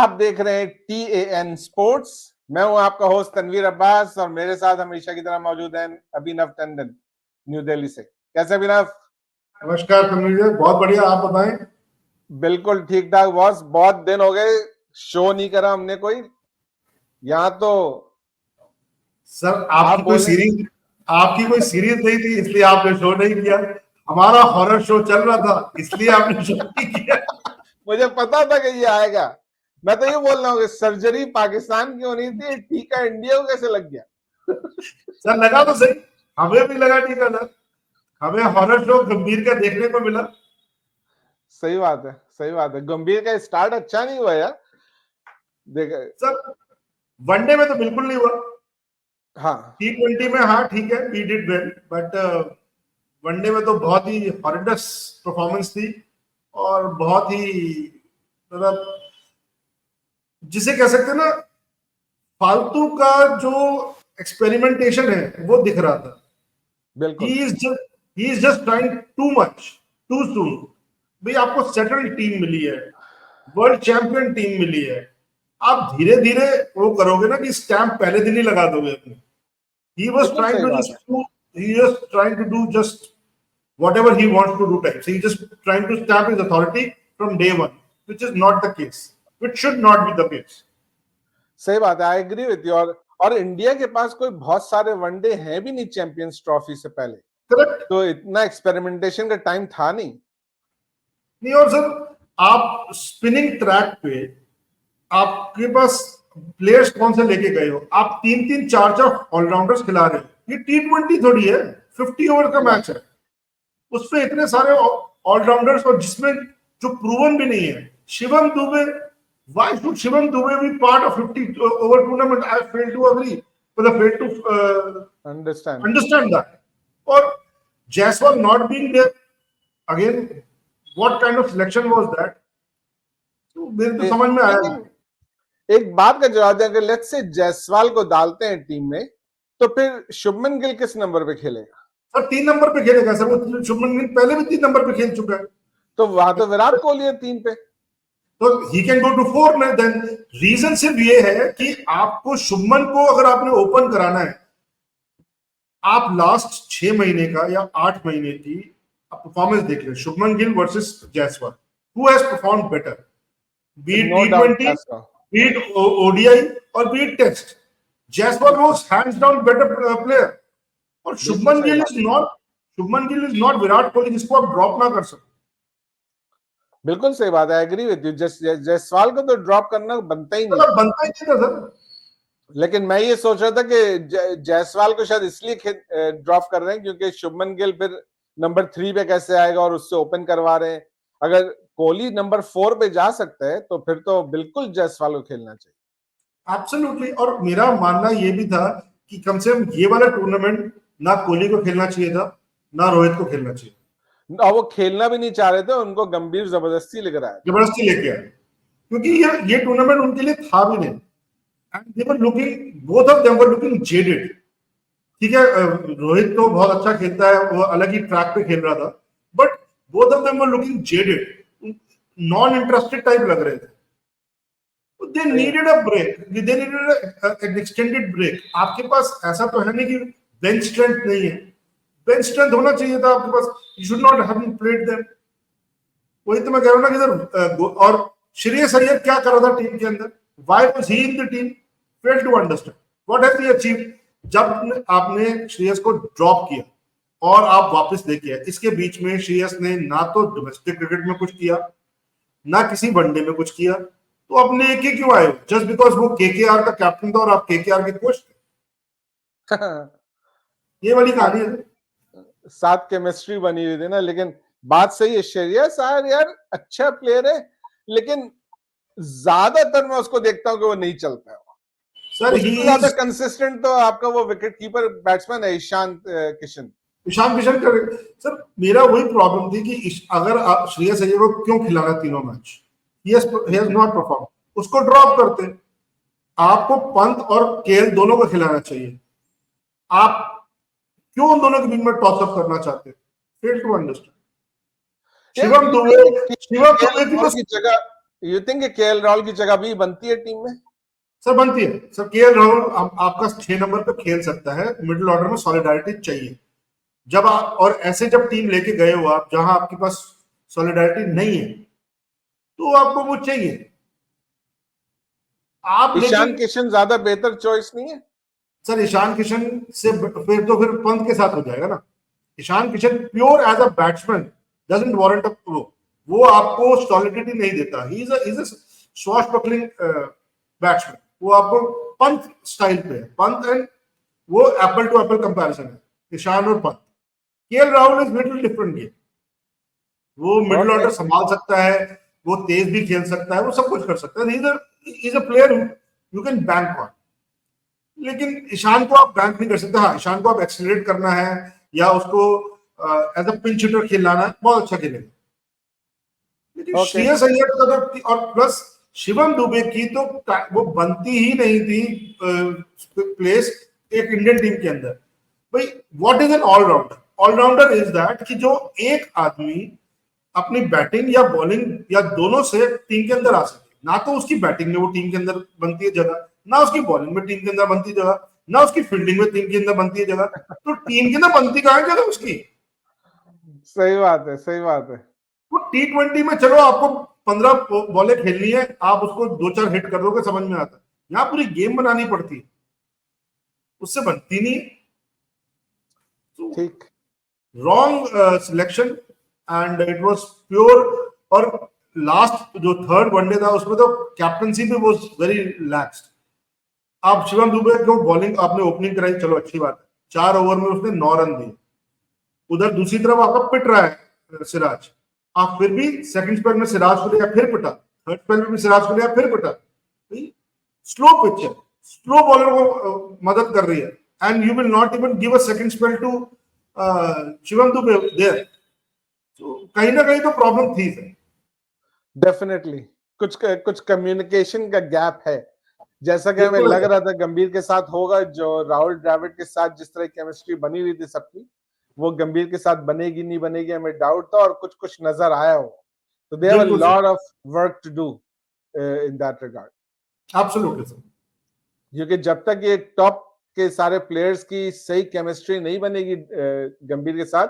आप देख रहे हैं TAN स्पोर्ट्स। मैं हूं आपका होस्ट तनवीर अब्बास और मेरे साथ हमेशा की तरह मौजूद हैं अभिनव टंडन न्यू दिल्ली से। कैसे अभिनव? नमस्कार तनवीर, बहुत बढ़िया। आप बताएं। बिल्कुल ठीक ठाक बॉस, बहुत दिन हो गए, शो नहीं करा हमने कोई। यहाँ तो सर आप बोले आपकी कोई सीरीज नहीं थी इसलिए आपने शो नहीं किया। हमारा हॉरर शो चल रहा था इसलिए आपने शो नहीं किया। मुझे पता था कि ये आएगा। मैं तो ये बोल रहा हूँ कि सर्जरी पाकिस्तान की होनी थी, टीका इंडिया को कैसे लग गया? सर लगा तो सही, हमें भी लगा टीका सर। हमें हॉरर शो गंभीर का देखने को मिला। सही बात है, सही बात है। गंभीर का स्टार्ट अच्छा नहीं हुआ यार। देख सर वनडे में तो बिल्कुल नहीं हुआ। हाँ, T20 में हाँ ठीक है, he did well, but one day में तो बहुत ही हॉरिडस परफॉर्मेंस थी और बहुत ही मतलब जिसे कह सकते हैं ना, फालतू का जो एक्सपेरिमेंटेशन है वो दिख रहा था। बिल्कुल he is just trying too much too soon. भाई आपको सेटल्ड टीम मिली है, वर्ल्ड चैंपियन टीम मिली है, आप धीरे धीरे वो करोगे ना कि स्टैंप पहले दिन ही लगा दोगे अपने। he was बिल्कुल trying सही to बात just है। do, he was trying to do just whatever he wants to do type. So he just trying to stamp his authority from day one, which is not the case, which should not be the case. सही बात है, I agree with you. और India के पास कोई बहुत सारे one day हैं भी नहीं चैंपियंस ट्रॉफी से पहले, Correct. तो इतना एक्सपेरिमेंटेशन का टाइम था नहीं। नहीं, और सर आप स्पिनिंग ट्रैक पे आपके पास प्लेयर्स कौन से लेके गए हो? आप तीन तीन चार चार ऑलराउंडर्स खिला रहे हो। ये T20 थोड़ी है, 50 ओवर का मैच है। उसमें इतने सारे ऑलराउंडर्स और जिसमें जो प्रूवन भी नहीं है। Shivam Dubey, why should Shivam Dube be part of 50 over tournament? I fail to agree, but I fail to understand that. Or Jaiswal not being there again, what kind of selection was that? तो मेरे तो समझ में आया। लेकिन एक बात का जवाब दें, अगर लेट्स से जायसवाल को डालते हैं टीम में तो फिर शुभमन गिल किस नंबर पे खेलेगा? सर 3 नंबर पे खेलेगा सर। वो शुभमन गिल पहले भी 3 नंबर पे खेल चुका है। तो वहां तो विराट कोहली है 3 पे, तो ही कैन गो टू 4 में। देन रीजन सिर्फ ये है कि आपको शुभमन को अगर आपने ओपन कराना है, आप लास्ट 6 महीने का या 8 महीने की परफॉर्मेंस देख ले। Shubman Gill versus Jaiswal, who has performed better? Be it T20, be it ODI और be it test. Jaiswal was hands down better player. और शुभमन गिल इज नॉट विराट कोहली जिसको आप ड्रॉप ना कर सको। बिल्कुल सही बात है, I agree with you. Jaiswal को तो ड्रॉप करना बनता ही नहीं था सर। लेकिन मैं ये सोच रहा था कि जायसवाल को शायद इसलिए ड्रॉप कर रहे हैं क्योंकि शुभमन गिल फिर नंबर 3 पे कैसे आएगा और उससे ओपन करवा रहे हैं। अगर कोहली नंबर 4 पे जा सकता है तो फिर तो बिल्कुल जायसवाल को खेलना चाहिए। एब्सोल्युटली। और मेरा मानना ये भी था कि कम से कम ये वाला टूर्नामेंट ना कोहली को खेलना चाहिए था, ना रोहित को खेलना चाहिए। और वो खेलना भी नहीं चाह रहे थे, उनको गंभीर जबरदस्ती लेकर आया, जबरदस्ती लेके आए, क्योंकि ये टूर्नामेंट उनके लिए था भी नहीं। And they were looking, both of them were looking jaded. ठीक है, रोहित तो बहुत अच्छा खेलता है, वो अलग ही ट्रैक पे खेल रहा था, but both of them were looking jaded, non interested type लग रहे थे। They needed a break, they needed an extended break. आपके पास ऐसा तो है नहीं कि बेंच स्ट्रेंथ नहीं है, बेंच स्ट्रेंथ होना चाहिए था आपके पास। You should not have played them. वही तो मैं कह रहा हूं ना कि इधर और श्रेयस अय्यर क्या कर रहा था टीम के अंदर? Why was he in the team? Fail to understand what has he achieved. जब आपने श्रेयस को ड्रॉप किया और आप वापस लेके आए, इसके बीच में श्रेयस ने ना तो डोमेस्टिक क्रिकेट में कुछ किया, ना किसी वनडे में कुछ किया। तो अपने एक ही क्यों आए? जस्ट बिकॉज वो केकेआर का कैप्टन था और आप केकेआर के कोच थे। ये वाली कहानी है। साथ केमिस्ट्री बनी हुई थी ना। लेकिन बात सही है, श्रेयस अय्यर यार अच्छा प्लेयर है, लेकिन ज्यादातर मैं उसको देखता हूं कि वो नहीं चलता है। सर ज्यादा कंसिस्टेंट तो आपका वो विकेट कीपर बैट्समैन है ईशान किशन कर। सर मेरा वही प्रॉब्लम थी कि अगर आप श्रेयस अय्यर को क्यों खिलाना तीनों match? he has not performed, उसको ड्रॉप करते। आपको पंत और केएल दोनों को खिलाना चाहिए। आप क्यों उन दोनों के बीच में टॉस अप करना चाहते? Fail to understand. Shivam Dube की जगह यू थिंक केएल राहुल की जगह भी बनती है टीम में? सर बनती है सर। केएल राहुल आपका 6 नंबर पे खेल सकता है, मिडिल ऑर्डर में सॉलिडारिटी चाहिए। जब आप और ऐसे जब टीम लेके गए हो आप जहां आपके पास सॉलिडारिटी नहीं है तो आपको वो चाहिए आप। ईशान लेकिन किशन ज्यादा बेहतर चॉइस नहीं है? सर ईशान किशन से फिर पंत के साथ हो जाएगा ना। Ishan Kishan pure as a batsman doesn't warrant a वो आपको सॉलिडिटी नहीं देता। He is a swashbuckling batsman. वो आपको पंत स्टाइल पे है, पंत एंड वो एप्पल टू एप्पल कंपैरिजन है ईशान और Pant. KL Rahul is little different game. वो मिडिल ओके। ऑर्डर संभाल सकता है, वो तेज भी खेल सकता है, वो सब कुछ कर सकता है। Is a player you can bank on. लेकिन ईशान को आप बैंक नहीं कर सकते। हाँ, ईशान को आप एक्सीलरेट करना है या उसको एज अ पिंच हिटर खिलाना है, बहुत अच्छा खेलेगा। लेकिन ओके। श्रेयस अय्यर का तो और प्लस शिवम दुबे की तो वो बनती ही नहीं थी प्लेस एक इंडियन टीम के अंदर। भाई what is an allrounder? Allrounder is that कि जो एक आदमी अपनी बैटिंग या बॉलिंग या दोनों से टीम के अंदर आ सके। ना तो उसकी बैटिंग में वो टीम के अंदर बनती है जगह, ना उसकी बॉलिंग में टीम के अंदर बनती है जगह, ना उसकी फील्डिंग में टीम के अंदर बनती है जगह। तो टीम के अंदर बनती कहाँ है जगह उसकी? सही बात है, सही बात है। वो T20 में चलो आपको 15 बॉलें खेलनी है, आप उसको 2-4 हिट कर दोगे, समझ में आता है। यहाँ पूरी गेम बनानी पड़ती है, उससे बनती नहीं। तो ठीक। Wrong selection and it was pure. और लास्ट जो थर्ड वनडे था उसमें तो कैप्टनसी भी वाज वेरी रिलैक्स्ड। आप शिवम दुबे को बॉलिंग आपने ओपनिंग कराई, चलो अच्छी बात है, 4 ओवर में उसने 9 रन दिए। उधर दूसरी तरफ आपका पिट रहा है सिराज, आप फिर भी सेकंड स्पेल में सिराज को लिया फिर पिटा, थर्ड स्पेल में भी सिराज को लिया फिर पिटा। स्लो पिच है, स्लो बॉलर को मदद कर रही है and you will not even give a second spell to Shivam Dube there. तो कहीं ना कहीं तो प्रॉब्लम थी सर। डेफिनेटली कुछ कुछ कम्युनिकेशन का गैप है, जैसा कि हमें बिल्कुल लग है। रहा था गंभीर के साथ होगा। जो राहुल द्रविड़ के साथ जिस तरह केमिस्ट्री बनी हुई थी सबकी, वो गंभीर के साथ बनेगी नहीं बनेगी हमें डाउट था, और कुछ कुछ नजर आया हो। तो दे हैव अ बिल्कुल sir, lot of work to do in that regard. Absolutely sir. क्योंकि जब तक ये टॉप के सारे प्लेयर्स की सही केमिस्ट्री नहीं बनेगी गंभीर के साथ,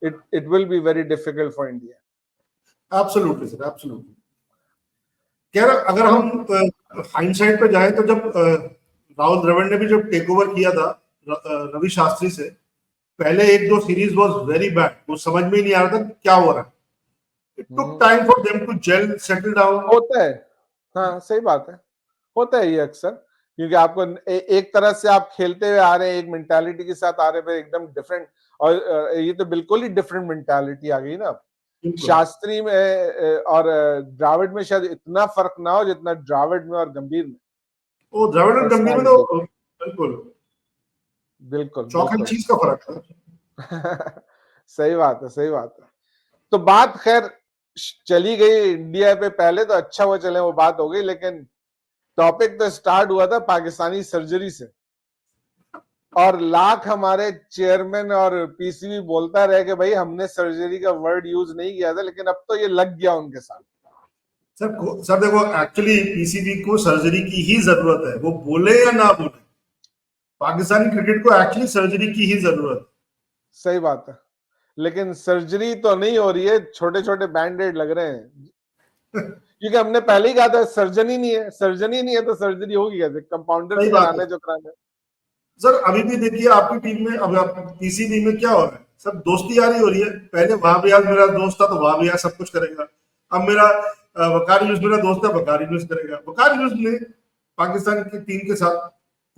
it will be very difficult for India. Absolutely sir, absolutely. कह रहा अगर तो हम हाइंडसाइड पे जाए तो जब राहुल द्रविड़ ने भी जब टेक ओवर किया था रवि शास्त्री से, पहले एक दो सीरीज वाज वेरी बैड, वो समझ में ही नहीं आ रहा था क्या हो रहा है। It took time for them to gel, settle down. होता है, हाँ सही बात है, होता है ये अक्सर। क्योंकि आपको एक तरह से आप खेलते हुए आ रहे हैं, एक मेंटालिटी के साथ आ रहे हैं, एकदम डिफरेंट। और ये तो बिल्कुल ही डिफरेंट मेंटालिटी आ गई ना। शास्त्री में और द्राविड में शायद इतना फर्क ना हो जितना द्राविड में और गंभीर में। वो द्रविड़ और गंभीर में तो बिल्कुल बिल्कुल चौक एंड बिल्कुल। चीज का फर्क है। सही बात है, सही बात है। तो बात खैर चली गई इंडिया पे, पहले तो अच्छा हुआ चले वो बात हो गई, लेकिन टॉपिक तो स्टार्ट हुआ था पाकिस्तानी सर्जरी से। और लाख हमारे चेयरमैन और पीसीबी बोलता रहे कि भाई हमने सर्जरी का वर्ड यूज नहीं किया था, लेकिन अब तो ये लग गया उनके साथ। सर देखो, एक्चुअली पीसीबी को सर्जरी की ही जरूरत है, वो बोले या ना बोले। पाकिस्तानी क्रिकेट को एक्चुअली सर्जरी की ही जरूरत है। सही बात है, लेकिन सर्जरी तो नहीं हो रही है, छोटे छोटे बैंडेड लग रहे हैं। क्योंकि हमने पहले ही कहा था सर्जन ही नहीं है, सर्जन ही नहीं है तो सर्जरी होगी कैसे? कंपाउंडर सही से बात कराना है है जो कराना है। सर। अभी भी देखिए आपकी टीम में, अब आप पीसीबी में क्या हो रहा है, सब दोस्ती यारी हो रही है। पहले वहां भी आज मेरा दोस्त था तो वहां भी आज सब कुछ करेगा। अब मेरा वकार यूनुस मेरा दोस्त है, वकार यूनुस करेगा। वकार यूनुस ने पाकिस्तान की टीम के साथ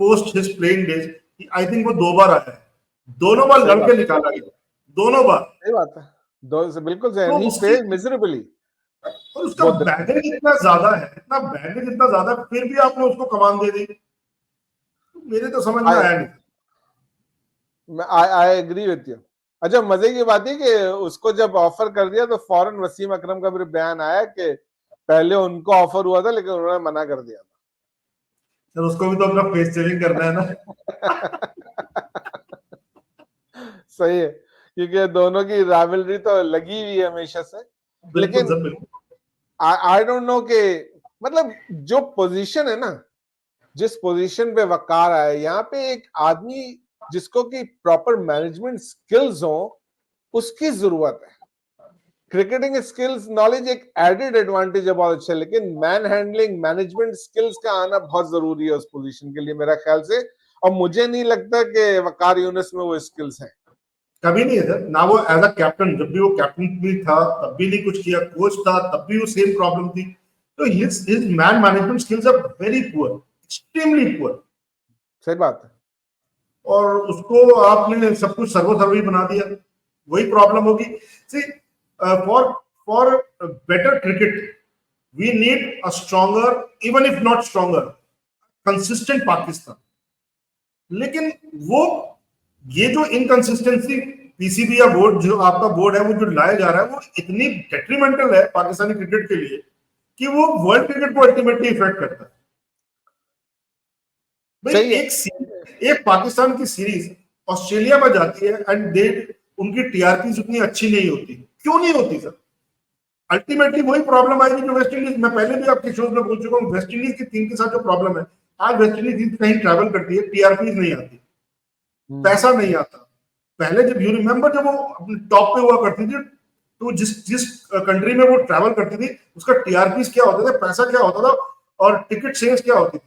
post his playing days I think वो 2 बार आया है, दोनों बार सही लड़के बात है, निकाला गया, दोनों बार। सही बात है। दो से बिल्कुल सही, तो ही उसकी फेल्ड मिजरेबली। और उसका वो बैगेज इतना ज्यादा है, इतना बैगेज इतना ज्यादा, फिर भी आपने उसको कमान दे दी। मेरे तो समझ में आई आया नहीं। I agree with you. अच्छा, मजे की बात है कि उसको जब ऑफर कर दिया तो फौरन वसीम अकरम का भी बयान आया कि पहले उनको ऑफर हुआ था लेकिन उन्होंने मना कर दिया सर उसको भी तो अपना फेस सेविंग करना है ना। था। सही है, क्योंकि दोनों की राइवलरी तो लगी हुई है हमेशा से। बिल्कुल लेकिन सर, बिल्कुल। आई डोंट नो कि मतलब जो पोजीशन है ना, जिस पोजीशन पे वकार आया, यहाँ पे एक आदमी जिसको कि प्रॉपर मैनेजमेंट स्किल्स हो, उसकी जरूरत है। क्रिकेटिंग स्किल्स नॉलेज एक एडेड एडवांटेज है, बहुत अच्छा, लेकिन मैन हैंडलिंग मैनेजमेंट स्किल्स का आना बहुत जरूरी है उस पोजीशन के लिए मेरा ख्याल से। और मुझे नहीं लगता कि वकार यूनुस में वो स्किल्स हैं। कभी नहीं है सर, ना वो एज अ कैप्टन, जब भी वो कैप्टन भी था तब भी नहीं कुछ किया, कोच था तब भी वो सेम प्रॉब्लम थी। तो his man management skills are very poor, extremely poor. सही बात है। और उसको आपने सब कुछ सर्वोसर्वी बना दिया, वही प्रॉब्लम होगी। See, for for better cricket we need a stronger, even if not stronger, consistent Pakistan. लेकिन वो ये जो इनकंसिस्टेंसी पीसीबी या बोर्ड, जो आपका बोर्ड है, वो जो लाया जा रहा है, वो इतनी डेट्रीमेंटल है पाकिस्तानी क्रिकेट के लिए कि वो वर्ल्ड क्रिकेट को अल्टीमेटली इफेक्ट करता है। भाई सही है। एक पाकिस्तान की सीरीज ऑस्ट्रेलिया में जाती है एंड दे, उनकी टीआरपी उतनी अच्छी नहीं होती। क्यों नहीं होती सर? अल्टीमेटली वही प्रॉब्लम आएगी जो वेस्ट इंडीज, मैं पहले भी आपके शोज में बोल चुका हूँ, वेस्ट इंडीज की टीम के साथ जो प्रॉब्लम है, आज वेस्ट इंडीज कहीं ट्रैवल करती है, टीआरपी नहीं आती, पैसा नहीं आता। पहले जब यू रिमेंबर, जब वो अपने टॉप पे हुआ करती थी, तो जिस जिस कंट्री में वो ट्रैवल करती थी, उसका टीआरपी क्या होता था, पैसा क्या होता था, और टिकट सेल्स क्या होती थी।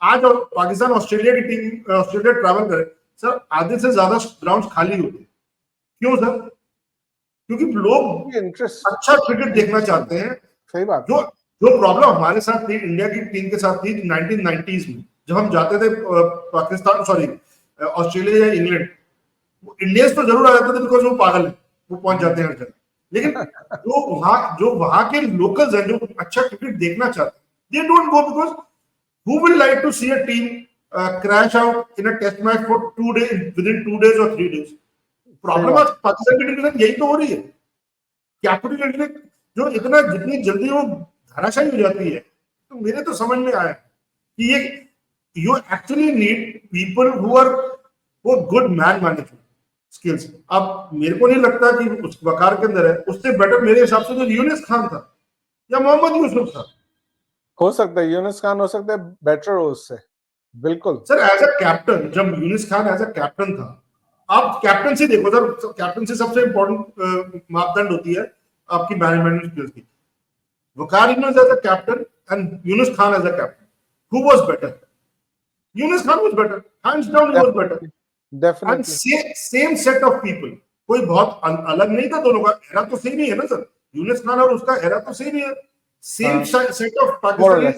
आज और पाकिस्तान ऑस्ट्रेलिया की टीम ऑस्ट्रेलिया ट्रैवल करे सर, आधे से ज्यादा ग्राउंड खाली होते। क्यों सर? क्योंकि लोग इंटरेस्ट, अच्छा क्रिकेट देखना चाहते हैं। सही बात जो है। जो प्रॉब्लम हमारे साथ थी, इंडिया की टीम के साथ थी 1990s में, जब हम जाते थे पाकिस्तान, सॉरी ऑस्ट्रेलिया या इंग्लैंड, इंडियंस तो जरूर आ जाते थे बिकॉज वो पागल है, वो पहुंच जाते हैं हर जगह। लेकिन जो वहां के लोकल्स हैं, जो अच्छा क्रिकेट देखना चाहते हैं, they don't go, because who will like to see a team crash out in a test match for 2 days, within 2 days or 3 days? सही प्रॉब्लम बात आज पाकिस्तान की टीम के साथ यही तो हो रही है। कैपिटल ने जो इतना, जितनी जल्दी वो धराशायी हो जाती है, तो मेरे तो समझ में आया कि ये, you actually need people who are वो गुड मैन मैनेजमेंट स्किल्स। अब मेरे को नहीं लगता कि उस वकार के अंदर है, उससे बेटर मेरे हिसाब से जो यूनिस खान था या मोहम्मद यूसुफ था। हो सकता है यूनुस खान हो सकता है बेटर हो उससे, बिल्कुल। सर एज अ कैप्टन, जब Younis Khan as a captain था, आप कैप्टनसी देखो सर, कैप्टनसी सबसे इंपॉर्टेंट मापदंड होती है आपकी मैनेजमेंट स्किल्स की। Waqar Younis as a captain and Younis Khan as a captain, who was better? Younis Khan was better, hands down he was better. And definitely. Same set of people, कोई बहुत अलग नहीं था, दोनों का एरा तो सेम ही है ना सर। यूनिस खान और उसका एरा तो सेम ही है, same set of Pakistani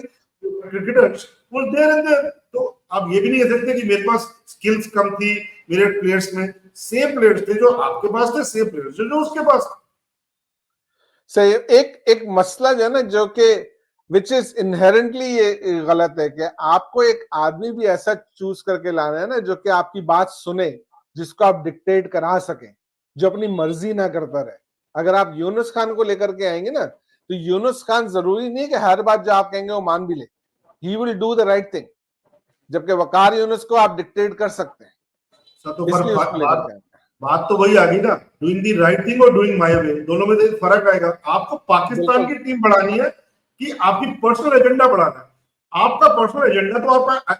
cricketers was there and there. तो आप ये भी नहीं कह सकते कि मेरे पास स्किल्स कम थी मेरे प्लेयर्स में। सेम प्लेयर्स थे जो आपके पास थे, सेम प्लेयर्स जो उसके पास थे। सही। एक एक मसला जो है ना, जो कि विच इज इनहेरेंटली ये गलत है कि आपको एक आदमी भी ऐसा चूज करके लाना है ना जो कि आपकी बात सुने, जिसको आप डिक्टेट करा सकें, जो अपनी मर्जी ना करता रहे। अगर आप यूनुस खान को लेकर के आएंगे ना, तो यूनुस खान जरूरी नहीं कि हर बात जो आप कहेंगे वो मान भी ले, he will do the right thing. जबकि वकार यूनुस को आप डिक्टेट कर सकते हैं, सर तो पर इसलिए उसको लेकर के आए। बात तो वही आ गई ना, डूइंग द राइट थिंग और डूइंग माय वे, दोनों में तो एक फर्क आएगा। आपको पाकिस्तान बिल्कुल। की टीम बढ़ानी है कि आपकी पर्सनल एजेंडा बढ़ाना है? आपका पर्सनल एजेंडा तो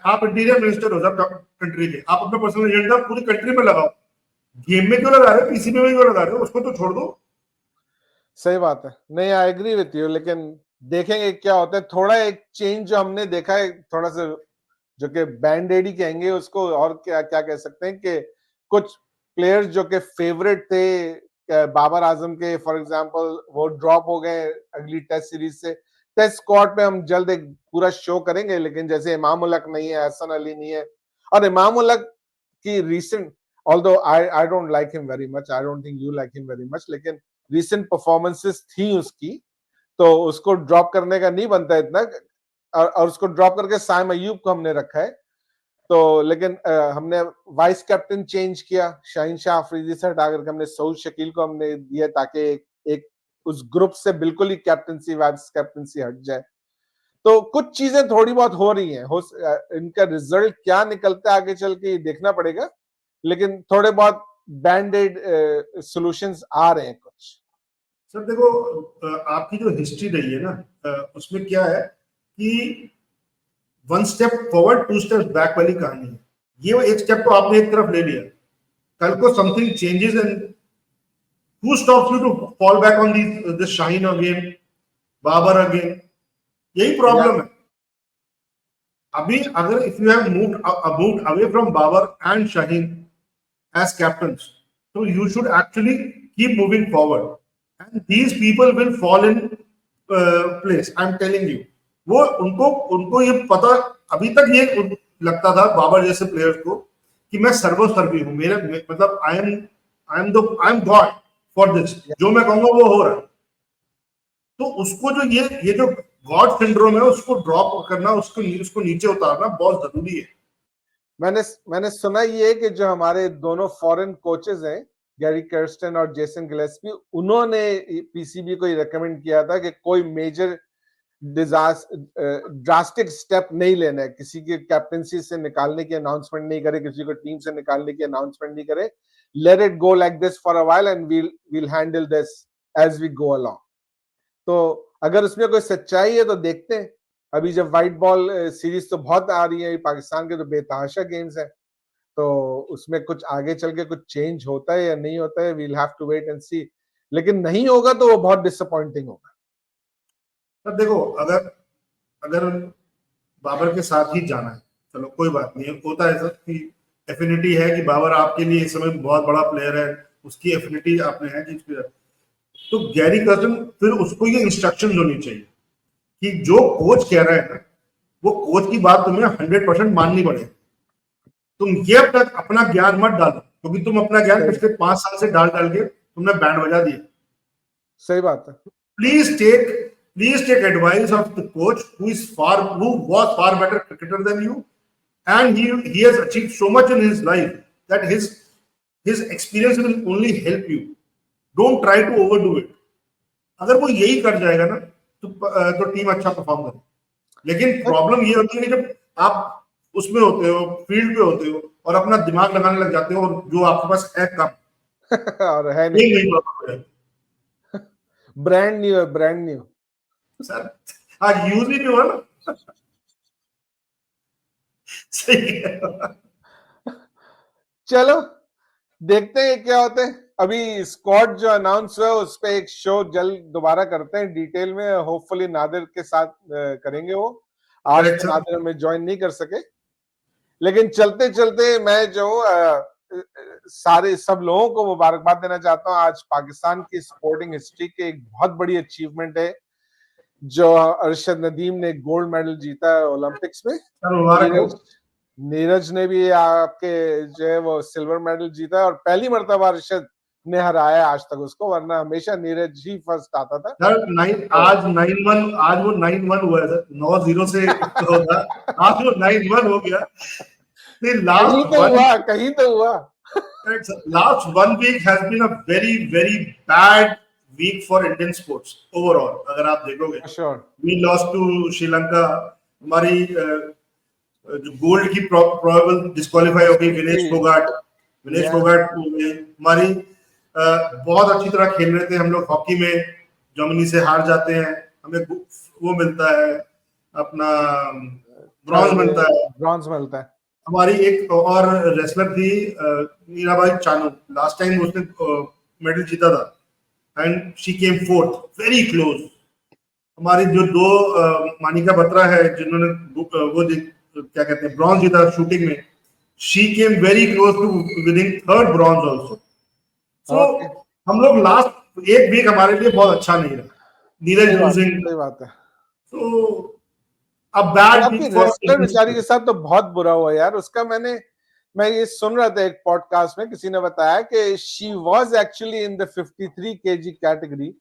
आप इंटीरियर मिनिस्टर हो सर कंट्री के, आप अपना पर्सनल एजेंडा पूरी कंट्री में लगाओ। गेम में क्यों लगा रहे हो, पीसीबी में क्यों लगा रहे हो? उसको तो छोड़ दो। सही बात है। नहीं, आई एग्री विथ यू, लेकिन देखेंगे क्या होता है। थोड़ा एक चेंज जो हमने देखा है, थोड़ा सा जो कि बैंड एड ही कहेंगे उसको, और क्या क्या कह सकते हैं कि कुछ प्लेयर्स जो कि फेवरेट थे बाबर आजम के, फॉर एग्जांपल, वो ड्रॉप हो गए अगली टेस्ट सीरीज से। टेस्ट स्क्वाड पे हम जल्द एक पूरा शो करेंगे, लेकिन जैसे इमाम उलक नहीं है, हसन अली नहीं है, और इमाम उलक की recent, although I don't like him very much, I don't think you like him very much, लेकिन रीसेंट परफॉर्मेंसेस थी उसकी, तो उसको ड्रॉप करने का नहीं बनता इतना। और उसको ड्रॉप करके साइम अयूब को हमने रखा है। तो लेकिन हमने वाइस कैप्टन चेंज किया, शाहीन शाह अफरीदी से हटा करके हमने सऊद शकील को हमने दिया, ताकि एक उस ग्रुप से बिल्कुल ही कैप्टनसी वाइस कैप्टनसी हट जाए। तो कुछ चीजें थोड़ी बहुत हो रही हैं, इनका रिजल्ट क्या निकलता है आगे चल के देखना पड़ेगा, लेकिन थोड़े बहुत बैंडेड सॉल्यूशंस आ रहे हैं कुछ। सर देखो, आपकी जो हिस्ट्री रही है ना, उसमें क्या है कि 1 स्टेप फॉरवर्ड 2 स्टेप बैक वाली कहानी है। ये एक स्टेप तो आपने एक तरफ ले लिया, कल को something changes and who stops you to fall back on this Shaheen again, Babar again? यही प्रॉब्लम है अभी। अगर if you have moved away from Babar and Shaheen as captains, so you should actually keep moving forward and these people will fall in place. I'm telling you, वो उनको उनको ये पता, अभी तक ये लगता था बाबर जैसे प्लेयर्स को कि मैं सर्वोसर्वी हूं, मेरे मतलब I am God for this, जो मैं कहूंगा वो हो रहा है। तो उसको जो ये जो गॉड सिंड्रोम है उसको ड्रॉप करना, उसको नीचे उतारना बहुत जरूरी है। मैंने सुना ये कि जो हमारे दोनों फॉरेन कोचेस हैं, गैरी कर्स्टन और जेसन गिलेस्पी, उन्होंने पीसीबी को रेकमेंड किया था कि कोई मेजर ड्रास्टिक स्टेप नहीं लेना है, किसी की कैप्टनसी से निकालने की अनाउंसमेंट नहीं करे, किसी को टीम से निकालने की अनाउंसमेंट नहीं करे, let it go like this for a while and we'll handle this as we go along. तो अगर उसमें कोई सच्चाई है तो देखते हैं। अभी जब व्हाइट बॉल सीरीज तो बहुत आ रही है, पाकिस्तान के तो बेतहाशा गेम्स हैं, तो उसमें कुछ आगे चल के कुछ चेंज होता है या नहीं होता है, we'll have to wait and see. लेकिन नहीं होगा तो वो बहुत डिसअपॉइंटिंग होगा। तो देखो, अगर बाबर के साथ ही जाना है, चलो कोई बात नहीं, होता है सर कि एफिनिटी है कि बाबर आपके लिए इस समय बहुत बड़ा प्लेयर है, उसकी एफिनिटी आपने है कि, तो गैरी कर्स्टन फिर उसको ये इंस्ट्रक्शन होनी चाहिए कि जो कोच कह रहा है ना, वो कोच की बात तुम्हें 100% माननी पड़ेगी। तुम ये अपना ज्ञान मत डालो, क्योंकि तुम अपना ज्ञान पिछले 5 साल से डाल के तुमने बैंड बजा दिया। सही बात है। Please take advice of the coach who was far better cricketer than you, and he has achieved so much in his life that his experience will only help you. Don't try to overdo it. अगर वो यही कर जाएगा ना तो team अच्छा perform करे। लेकिन प्रॉब्लम ये होती है कि जब आप उसमें होते हो, फील्ड पे होते हो और अपना दिमाग लगाने लग जाते हो, और जो आपके पास है कम और है नहीं, प्रॉब्लम है। ब्रांड न्यू सर आज यूज ही नहीं हुआ ना। सही है। चलो देखते हैं क्या होते हैं। अभी स्क्वाड जो अनाउंस हुआ उस पे एक शो जल्द दोबारा करते हैं डिटेल में, होपफुली नादिर के साथ करेंगे। वो आज तो नादिर में ज्वाइन नहीं कर सके, लेकिन चलते चलते मैं जो सारे सब लोगों को मुबारकबाद देना चाहता हूँ। आज पाकिस्तान की स्पोर्टिंग हिस्ट्री की एक बहुत बड़ी अचीवमेंट है जो अरशद नदीम ने गोल्ड मेडल जीता है ओलंपिक्स में। नीरज ने भी आपके जो है वो सिल्वर मेडल जीता है, और पहली मर्तबा अरशद ने हराया आज तक उसको, वरना हमेशा नीरज ही फर्स्ट आता था। आज 9-1, आज वो 9-1 हुआ है सर, 9-0 से होगा, आज वो 9-1 हो गया। कहीं तो हुआ। Last 1 week has been a very bad week for Indian sports overall. अगर आप देखोगे, we lost to श्रीलंका, हमारी जो गोल्ड की प्रोबेबल डिस्क्वालीफाई हो गई विनेश फोगाट हमारी बहुत अच्छी तरह खेल रहे थे हम लोग हॉकी में, जर्मनी से हार जाते हैं, हमें वो मिलता है अपना ब्रॉन्ज मिलता है। हमारी एक और रेसलर थी मीराबाई चानू, लास्ट टाइम उसने मेडल जीता था and she came 4th, very close. हमारी जो 2 मानिका बत्रा है जिन्होंने वो क्या कहते हैं ब्रॉन्ज जीता शूटिंग में, she came very close to winning 3rd bronze also. So हम लोग लास्ट 1 वीक हमारे लिए बहुत अच्छा नहीं रहा, नीरज लूजिंग। सही बात है। तो अब बैड वीक फॉर बेचारी के साथ तो बहुत बुरा हुआ यार उसका। मैं ये सुन रहा था एक पॉडकास्ट में, किसी ने बताया कि she was actually in the 53 kg category,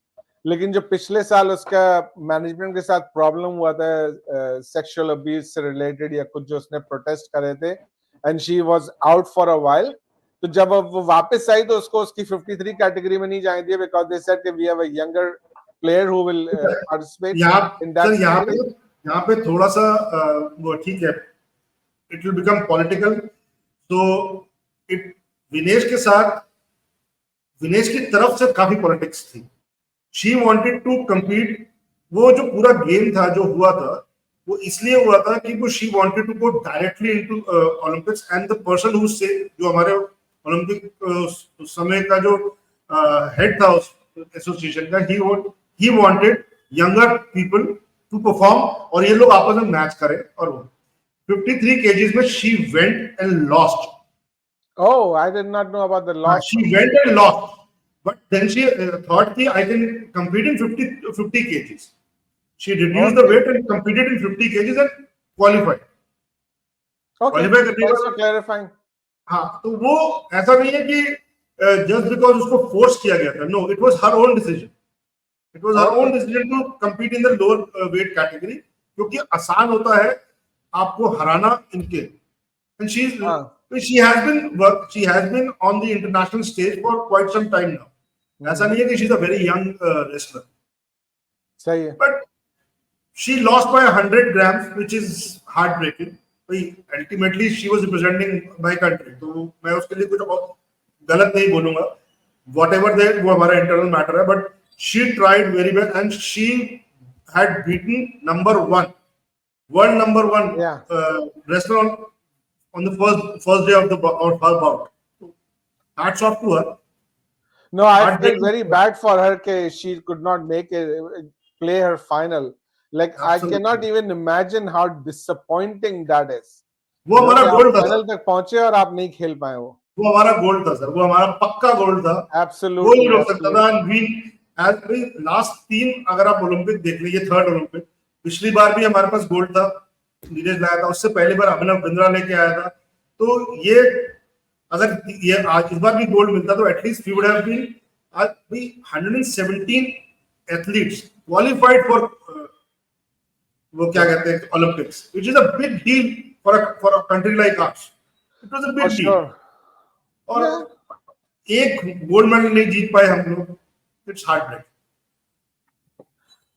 लेकिन जो पिछले साल उसका मैनेजमेंट के साथ प्रॉब्लम हुआ था सेक्सुअल अब्यूज से रिलेटेड या कुछ जो उसने प्रोटेस्ट करे थे, and she was out for a while. तो जब वो वापस आई तो उसको उसकी 53 कैटेगरी में नहीं जाने दिया, बिकॉज़ दे सेड कि we have a younger player who will participate in that. यहाँ पे थोड़ा सा वो ठीक है, इट विल बिकम पॉलिटिकल। तो विनेश के साथ, विनेश की तरफ से काफी पॉलिटिक्स थी। She wanted to compete. वो जो पूरा गेम था जो हुआ था वो इसलिए हुआ था कि वो she wanted to go directly into Olympics and the person who से जो हमारे ओलंपिक समय का जो हेड था उस एसोसिएशन का ही wanted younger people to perform और ये लोग आपस में मैच करें और 53 kgs में she went and lost. Oh, I did not know about the loss. She went and lost, but then she thought कि I can compete in 50 kgs. She reduced the weight and competed in 50 kgs and qualified. Okay, Qualify करने के thanks बाद for clarifying. हाँ तो वो ऐसा नहीं है कि just because उसको force किया गया था. No, it was her own decision. It was her own decision to compete in the lower weight category क्योंकि आसान होता है आपको हराना इनके. And she has been on the international stage for quite some time now. ऐसा नहीं है कि she's a very young wrestler. सही है. But she lost by 100 grams, which is heartbreaking. Ultimately, she was representing my country. तो मैं उसके लिए कुछ गलत नहीं बोलूंगा. Whatever that वो हमारा internal matter है. But she tried very well and she had beaten world number one wrestler on the first day of her bout. Hats off to her. No, I felt very bad for her that she could not play her final. Like absolutely. I cannot even imagine how disappointing that is. वो हमारा गोल था. Final तक पहुंचे और आप नहीं खेल पाए वो. वो हमारा गोल था सर. वो हमारा पक्का गोल था. Absolutely. वो नहीं रोक सकता था. एज लास्ट 3 अगर आप ओलंपिक देख लीजिए, थर्ड ओलंपिक पिछली बार भी हमारे पास गोल्ड था, नीरज लाया था. उससे पहले बार अभिनव बिंद्रा लेके आया था. तो ये अगर ये आज इस बार भी गोल्ड मिलता तो at least we would have been आज भी 117 एथलीट्स क्वालिफाइड फॉर वो क्या कहते हैं Olympics, which is a big deal for a country like ours. It was a big deal. और एक गोल्ड मेडल नहीं जीत पाए हम लोग. It's heartbreak.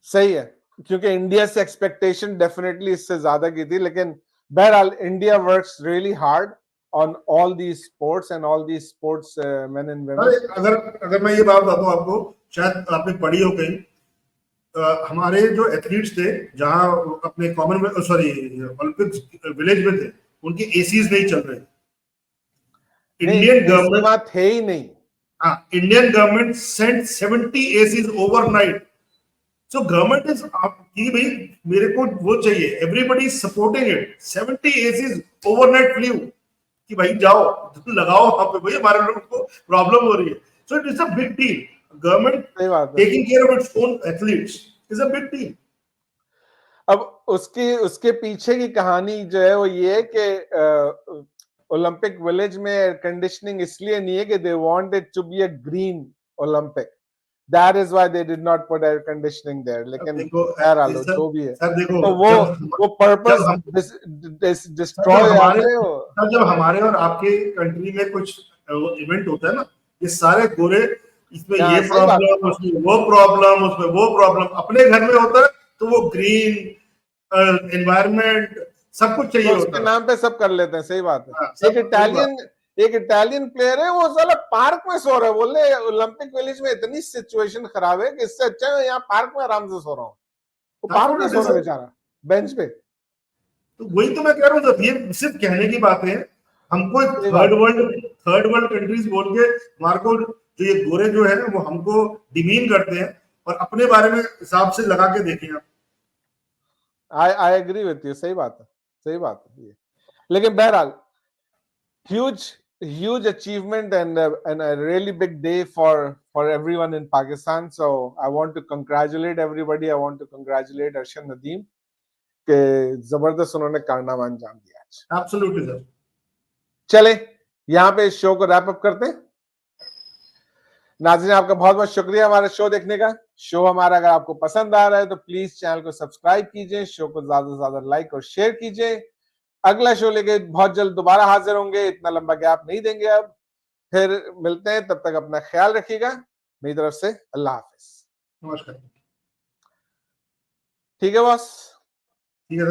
सही है क्योंकि इंडिया से एक्सपेक्टेशन डेफिनेटली इससे ज्यादा की थी, लेकिन बहरहाल India works really hard on all these sports and all these sports men and women. अगर मैं ये बात बताऊं आपको, शायद आपने पढ़ी हो कहीं, हमारे जो एथलीट्स थे जहां अपने कॉमनवेल्थ ओलंपिक्स विलेज में थे, उनके एसीज नहीं चल रहे. इंडियन गवर्नमेंट थे ही नहीं. हाँ, Indian government sent 70 ACs overnight. So government is कि भाई मेरे को वो चाहिए. Everybody is supporting it. 70 ACs overnight flew कि भाई जाओ लगाओ वहां पे, भाई हमारे लोगों को प्रॉब्लम हो रही है. So it is a big deal. Government taking care of its own athletes is a big deal. अब उसके पीछे की कहानी जो है वो ये है कि ओलंपिक विलेज में एयर कंडीशनिंग इसलिए नहीं है कि they want it to be a green Olympic. That is why they did not put air conditioning there. लेकिन खैर आलो जो भी है. तो वो पर्पस डिस्ट्रॉय जब हमारे और आपके कंट्री में कुछ इवेंट होता है ना, ये सारे गोरे इसमें ये प्रॉब्लम, उसमें वो प्रॉब्लम, उसमें वो प्रॉब्लम. अपने घर में होता है तो वो ग्रीन एनवायरनमेंट सब कुछ चाहिए होता है. उसके नाम पे सब कर लेते हैं. सही बात है. एक इटालियन प्लेयर है, वो साला पार्क में सो रहा है. बोले ओलंपिक विलेज में इतनी सिचुएशन खराब है कि इससे अच्छा है यहाँ पार्क में आराम से सो रहा हूँ. वो पार्क में सो रहा है बेचारा बेंच पे. तो वही तो मैं कह रहा हूँ, ये सिर्फ कहने की बात है. हमको थर्ड वर्ल्ड कंट्रीज बोल के हमारे को जो ये गोरे जो है ना वो हमको डिमीन करते हैं और अपने बारे में हिसाब से लगा के देखें आप. I agree with you. सही बात है. लेकिन बहरहाल huge achievement and a really big day for everyone in Pakistan. So I want to congratulate everybody. I want to congratulate Arshad Nadeem के जबरदस्त उन्होंने कारनामा अंजाम दिया आज. Absolutely sir. चले यहाँ पे इस शो को रैप अप करते हैं. नाज़रीन आपका बहुत बहुत शुक्रिया हमारा शो देखने का. शो हमारा अगर आपको पसंद आ रहा है तो प्लीज चैनल को सब्सक्राइब कीजिए, शो को ज्यादा से ज्यादा लाइक और शेयर कीजिए. अगला शो लेके बहुत जल्द दोबारा हाजिर होंगे. इतना लंबा गैप नहीं देंगे. अब फिर मिलते हैं. तब तक अपना ख्याल रखिएगा. मेरी तरफ से अल्लाह हाफिज. नमस्कार. ठीक है बॉस. ठीक है.